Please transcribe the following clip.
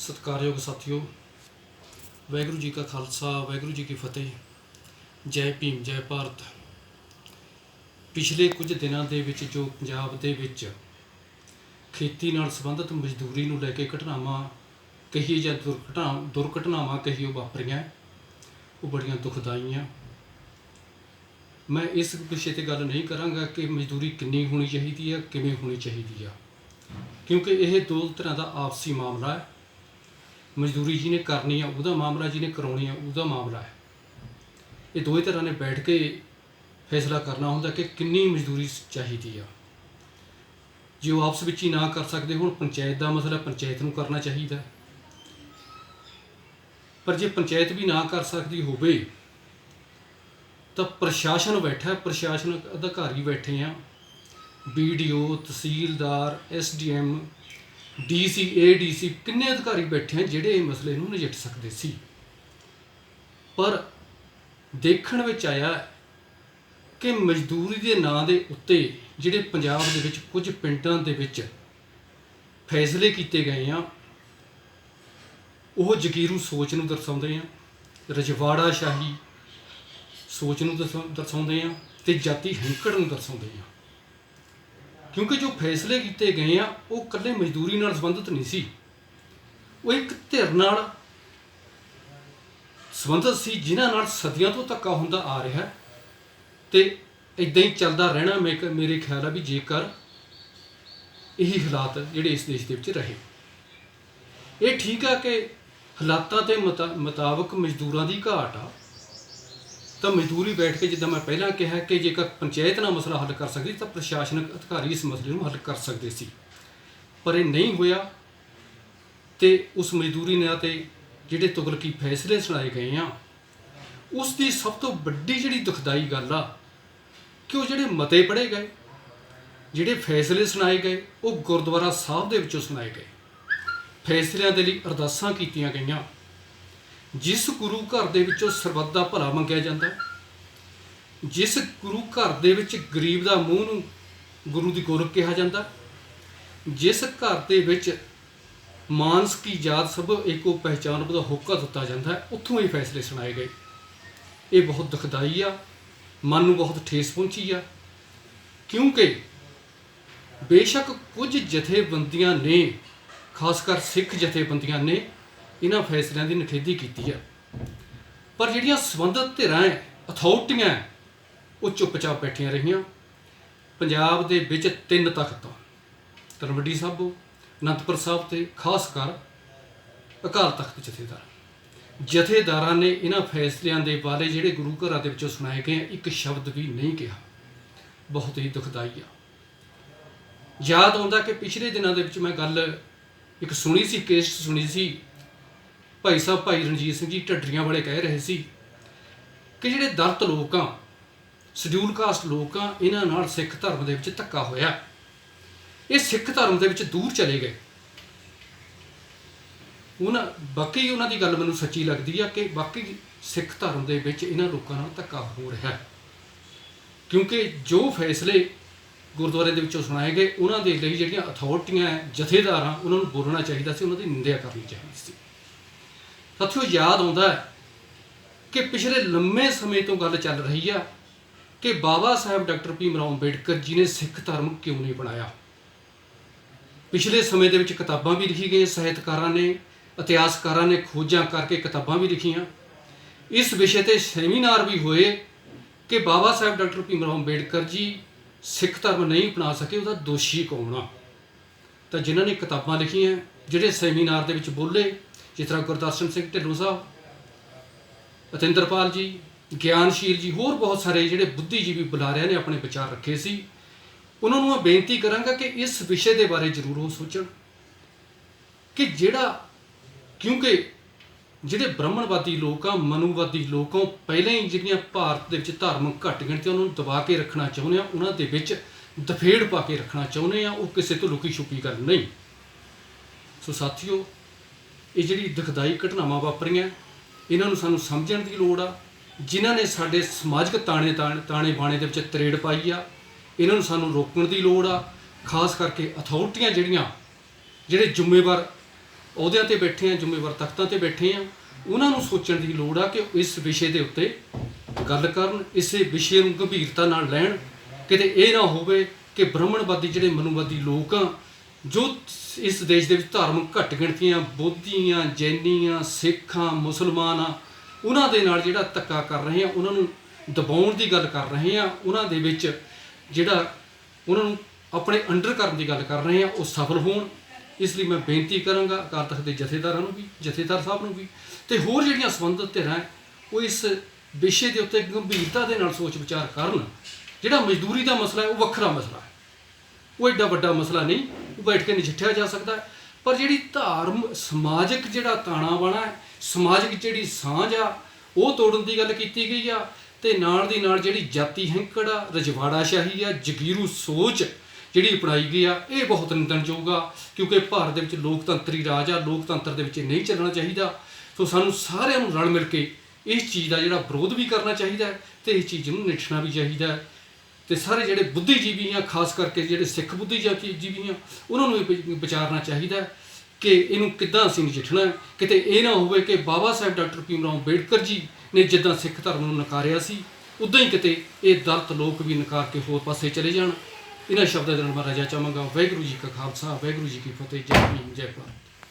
सत्कारयोग साथियों, वाहगुरू जी का खालसा वाहगुरू जी की फतेह। जय भीम जय भारत। पिछले कुछ दिनों के विच जो पंजाब दे विच खेती नाल संबंधित मजदूरी नूं लैके घटनावां कहिए जां दुर्घटनावां कहिए वापरियां, वो बड़ियां दुखदाई आ। मैं इस विषय ते गल नहीं करांगा कि मजदूरी कितनी होनी चाहिए है, किवें होनी चाहिए है, क्योंकि यह दो तरह का आपसी मामला है। मजदूरी जिन्हें करनी है उसका मामला, जिन्हें करानी है उसका मामला है। ये दो ही तरह ने बैठ के फैसला करना होंदा कि कितनी मजदूरी चाहिए है। जो आपस में ही ना कर सकते हुण पंचायत का मसला, पंचायत नूं करना चाहिए, पर जे पंचायत भी ना कर सकती होवे तो प्रशासन बैठा, प्रशासन अधिकारी बैठे हैं, BDO, तहसीलदार, SDM, DC, ADC, किन्ने अधिकारी बैठे हैं जिहड़े इस मसले नूं नजिठ सकते सी। पर देखण विच आया कि मजदूरी के नां दे उत्ते जिहड़े पंजाब दे विच कुछ पिंडां दे विच फैसले कीते गए हैं, वो जगीरू सोच नूं दर्शाउंदे हैं, रजवाड़ाशाही सोच नूं दर्शाउंदे हैं ते जाति हैंकड़ नूं दर्शाउंदे हैं। क्योंकि जो फैसले किए गए हैं वो कल्ले मजदूरी नाल संबंधित नहीं सी, वो एक धिर नाल संबंधित सी जिन्हां नाल सदियों तो धक्का हुंदा आ रहा है ते इदां ही चलदा रहना। मेरे ख्याल है भी जेकर यही हालात जिहड़े इस देश दे विच रहे, ये ठीक है कि हालातां दे मुताबक मजदूरां दी घाट आ, तो मजदूरी बैठ के जिद्दां मैं पहलां कहा कि जेकर पंचायत ना मसला हल कर सकती तो प्रशासनिक अधिकारी इस मसले नूं हल कर सकते सी, पर यह नहीं होया। तो उस मजदूरी ने ते जिहड़े तुगलकी फैसले सुनाए गए हैं उसकी सब तो वड्डी जिहड़ी दुखदाई गल आ कि वो जिहड़े मते पढ़े गए, जिहड़े फैसले सुनाए गए वो गुरुद्वारा साहब दे विचों सुनाए गए, फैसलिਆਂ ਦੇ ਲਈ ਅਰਦਾਸਾਂ ਕੀਤੀਆਂ ਗਈਆਂ। जिस गुरु घर दे विचों सरबत दा भला मंगिया जाता, जिस गुरु घर दे विच गरीब दा मूँह नूं गुरु दी गोरख कहा जाता, जिस घर दे विच मानस की जात सब एको पहचान दा होका दिता जाता है, उत्थों ही फैसले सुनाए गए। ये बहुत दुखदाई आ, मन नूं बहुत ठेस पहुंची आ, क्योंकि बेशक कुछ जथेबंदियां ने, खासकर सिख जथेबंदियां ने इन्हां फैसलों की निखेधी की है, पर जिहड़ियां संबंधित धिरां अथॉरिटियां वो चुपचाप बैठियां रहियां। पंजाब दे विच 3 तख्त, तलवंडी साहिब, अनंदपुर साहिब ते खासकर अकाल तख्त जथेदारां ने इन्हां फैसलों के बारे जिहड़े गुरु घरां दे विचों सुनाए गए एक शब्द भी नहीं कहा। बहुत ही दुखदाई आ। याद आउंदा कि पिछले दिनों के विच मैं गल एक सुनी सी, केस सुनी सी, भाई साहब भाई रणजीत सिंह जी ढड्डरियां वाले कह रहे थे कि जिहड़े दलित लोग आ, शेड्यूल कास्ट लोग आ, इन्हां नाल सिख धर्म दे विच धक्का होया, ये सिख धर्म दे विच दूर चले गए। बाकी उन्हां दी गल मैनूं सच्ची लगदी है कि बाकी सिख धर्म दे विच इन्हां लोकां नाल धक्का हो रहा है, क्योंकि जो फैसले गुरुद्वारे दे विचों सुनाए गए उन्हां दे लई जिहड़ियां अथॉरिटियां जथेदार आ उन्हां नूं बोलना चाहिए सी, उन्हां दी निंदा करनी चाहिए सी। साथियों, याद आता है कि पिछले लंबे समय तो गल चल रही है कि बाबा साहब डॉक्टर भीमराव अंबेडकर जी ने सिख धर्म क्यों नहीं बनाया। पिछले समय के विच किताबां भी लिखी गई, साहित्यकारां ने, इतिहासकारां ने खोजां करके किताबां भी लिखियां, इस विषय पर सैमीनार भी होए कि बाबा साहब डॉक्टर भीमराव अंबेडकर जी सिख धर्म नहीं अपना सके, उसका दोषी कौन आ। तो जिन्हों ने किताबां लिखियां, जिहड़े सैमीनार दे विच बोले, जिस तरह गुरदर्शन सिंह ढिल्लों साहब, अतिंद्रपाल जी, ज्ञानशील जी, होर बहुत सारे जिहड़े बुद्धिजीवी बुलारियां ने अपने विचार रखे सी, उन्होंने मैं बेनती करांगा कि इस विषय के बारे जरूर वो सोचण कि जिहड़ा, क्योंकि जिहड़े ब्राह्मणवादी लोग आ, मनुवादी लोग आ, पहले ही जिहड़ियां भारत दे विच धार्मिक घट गिणती उन्होंने दबा के रखना चाहुंदे आ, उन्हां दे विच दफेड़ पा के रखना चाहुंदे आ, वो किसी तो लुकी छुपी गल नहीं। सो साथियों, ये जिहड़ी दुखदाई घटनावां वापरियां इन्हां नूं सानूं समझण दी लोड़ आ। जिन्हां ने साडे समाजिक ताणे बाणे दे विच तरेड़ पाई आ, इन्हां नूं सानूं रोकण दी लोड़ आ। खास करके अथॉरिटियां जिहड़े जिम्मेवार ਅਹੁਦਿਆਂ ਤੇ ਬੈਠੇ ਆ, ਜ਼ਿੰਮੇਵਾਰ ਤਖਤਾਂ ਤੇ ਬੈਠੇ ਆ, ਉਹਨਾਂ ਨੂੰ ਸੋਚਣ ਦੀ ਲੋੜ ਆ ਕਿ ਇਸ ਵਿਸ਼ੇ ਦੇ ਉੱਤੇ ਗੱਲ ਕਰਨ, ਇਸੇ ਵਿਸ਼ੇ ਨੂੰ ਗੰਭੀਰਤਾ ਨਾਲ ਲੈਣ। ਕਿਤੇ ਇਹ ਨਾ ਹੋਵੇ ਕਿ ਬ੍ਰਾਹਮਣਵਾਦੀ ਜਿਹੜੇ ਮਨੂਵਾਦੀ ਲੋਕ ਆ, ਜੋ ਇਸ ਦੇਸ਼ ਦੇ ਵਿੱਚ ਧਾਰਮਿਕ ਘੱਟ ਗਿਣਤੀਆਂ ਬੋਧੀਆਂ, ਜੈਨੀਆਂ, ਸਿੱਖਾਂ, ਮੁਸਲਮਾਨ ਆ, ਉਹਨਾਂ ਦੇ ਨਾਲ ਜਿਹੜਾ ਧੱਕਾ ਕਰ ਰਹੇ ਆ, ਉਹਨਾਂ ਨੂੰ ਦਬਾਉਣ ਦੀ ਗੱਲ ਕਰ ਰਹੇ ਆ, ਉਹਨਾਂ ਦੇ ਵਿੱਚ ਜਿਹੜਾ ਉਹਨਾਂ ਨੂੰ ਆਪਣੇ ਅੰਡਰ ਕਰਨ ਦੀ ਗੱਲ ਕਰ ਰਹੇ ਆ, ਉਹ ਸਫਲ ਹੋਣ। ਇਸ ਲਈ ਮੈਂ ਬੇਨਤੀ ਕਰਾਂਗਾ ਅਕਾਲ ਤਖਤ ਦੇ ਜਥੇਦਾਰਾਂ ਨੂੰ ਵੀ, ਜਥੇਦਾਰ ਸਾਹਿਬ ਨੂੰ ਵੀ, ਤੇ ਹੋਰ ਜਿਹੜੀਆਂ ਸੰਬੰਧਿਤ ਧਿਰਾਂ ਉਹ ਇਸ ਵਿਸ਼ੇ ਦੇ ਉੱਤੇ ਗੰਭੀਰਤਾ ਦੇ ਨਾਲ ਸੋਚ ਵਿਚਾਰ ਕਰਨ। ਜਿਹੜਾ ਮਜ਼ਦੂਰੀ ਦਾ ਮਸਲਾ ਹੈ ਉਹ ਵੱਖਰਾ ਮਸਲਾ ਹੈ, ਉਹ ਐਡਾ ਵੱਡਾ ਮਸਲਾ ਨਹੀਂ, ਉਹ ਬੈਠ ਕੇ ਨਜਿੱਠਿਆ ਜਾ ਸਕਦਾ ਹੈ। ਪਰ ਜਿਹੜੀ ਸਮਾਜਿਕ ਜਿਹੜਾ ਤਾਣਾ ਬਾਣਾ ਹੈ, ਸਮਾਜਿਕ ਜਿਹੜੀ ਸਾਂਝ ਆ, ਉਹ ਤੋੜਨ ਦੀ ਗੱਲ ਕੀਤੀ ਗਈ ਆ। ਤੇ ਨਾਲ ਦੀ ਨਾਲ ਜਿਹੜੀ ਜਾਤੀ ਹੈਂਕੜ ਆ, ਰਜਵਾੜਾਸ਼ਾਹੀ ਆ, ਜਗੀਰੂ ਸੋਚ ਜਿਹੜੀ ਅਪਣਾਈ ਗਈ ਆ, ਇਹ ਬਹੁਤ ਨਿੰਦਣਯੋਗ ਆ। ਕਿਉਂਕਿ ਭਾਰਤ ਦੇ ਵਿੱਚ ਲੋਕਤੰਤਰੀ ਰਾਜ ਆ, ਲੋਕਤੰਤਰ ਦੇ ਵਿੱਚ ਇਹ ਨਹੀਂ ਚੱਲਣਾ ਚਾਹੀਦਾ। ਸੋ ਸਾਨੂੰ ਸਾਰਿਆਂ ਨੂੰ ਰਲ ਮਿਲ ਕੇ ਇਸ ਚੀਜ਼ ਦਾ ਜਿਹੜਾ ਵਿਰੋਧ ਵੀ ਕਰਨਾ ਚਾਹੀਦਾ ਹੈ ਤੇ ਇਸ ਚੀਜ਼ ਨੂੰ ਨਿੱਠਣਾ ਵੀ ਚਾਹੀਦਾ ਹੈ। ਤੇ ਸਾਰੇ ਜਿਹੜੇ ਬੁੱਧੀਜੀਵੀ ਆ, ਖਾਸ ਕਰਕੇ ਜਿਹੜੇ ਸਿੱਖ ਬੁੱਧੀਜੀਵੀ ਆ, ਉਹਨਾਂ ਨੂੰ ਵੀ ਵਿਚਾਰਨਾ ਚਾਹੀਦਾ ਕਿ ਇਹਨੂੰ ਕਿੱਦਾਂ ਅਸੀਂ ਨਜਿੱਠਣਾ ਹੈ। ਕਿਤੇ ਇਹ ਨਾ ਹੋਵੇ ਕਿ ਬਾਬਾ ਸਾਹਿਬ ਡਾਕਟਰ ਭੀਮ ਰਾਓ ਅੰਬੇਡਕਰ ਜੀ ਨੇ ਜਿੱਦਾਂ ਸਿੱਖ ਧਰਮ ਨੂੰ ਨਕਾਰਿਆ ਸੀ, ਉੱਦਾਂ ਹੀ ਕਿਤੇ ਇਹ ਦਲਿਤ ਲੋਕ ਵੀ ਨਕਾਰ ਕੇ ਹੋਰ ਪਾਸੇ ਚਲੇ ਜਾਣ। ਇਹਨਾਂ ਸ਼ਬਦਾਂ ਦੇ ਨਾਲ ਮੈਂ ਰਜਾ ਚਾਹਾਂਗਾ। ਵਾਹਿਗੁਰੂ ਜੀ ਕਾ ਖਾਲਸਾ, ਵਾਹਿਗੁਰੂ ਜੀ ਕੀ ਫਤਿਹ। ਜੈ ਭੀਮ, ਜੈ ਭਾਰਤ।